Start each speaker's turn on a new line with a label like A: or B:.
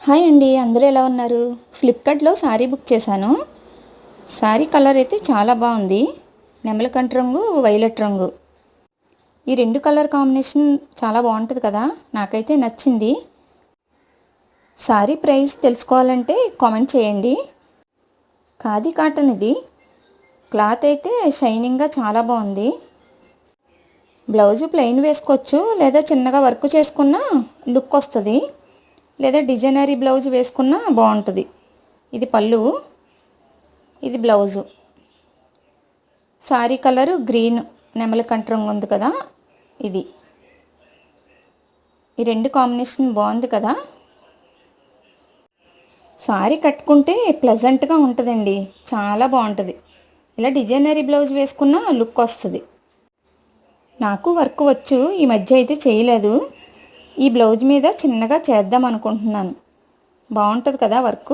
A: Hi అండి, అందరూ ఎలా ఉన్నారు? ఫ్లిప్కార్ట్లో శారీ బుక్ చేశాను. శారీ కలర్ అయితే చాలా బాగుంది. నెమలికంఠ రంగు, వైలెట్ రంగు. ఈ రెండు కలర్ కాంబినేషన్ చాలా బాగుంటుంది కదా, నాకైతే నచ్చింది. శారీ ప్రైస్ తెలుసుకోవాలంటే కామెంట్ చేయండి. ఖాదీ కాటన్ ఇది. క్లాత్ అయితే షైనింగ్గా చాలా బాగుంది. బ్లౌజు ప్లెయిన్ వేసుకోవచ్చు, లేదా చిన్నగా వర్క్ చేసుకున్న లుక్ వస్తుంది, లేదా డిజైనరీ బ్లౌజ్ వేసుకున్నా బాగుంటుంది. ఇది పళ్ళు, ఇది బ్లౌజు. శారీ కలరు గ్రీన్ నెమలికంఠ రంగు ఉంది కదా, ఇది. ఈ రెండు కాంబినేషన్ బాగుంది కదా. శారీ కట్టుకుంటే ప్లెజెంట్గా ఉంటుందండి, చాలా బాగుంటుంది. ఇలా డిజైనరీ బ్లౌజ్ వేసుకున్న లుక్ వస్తుంది. నాకు వర్క్ వచ్చు, ఈ మధ్య అయితే చేయలేదు. ఈ బ్లౌజ్ మీద చిన్నగా చేద్దాం అనుకుంటున్నాను. బాగుంటుంది కదా వర్క్.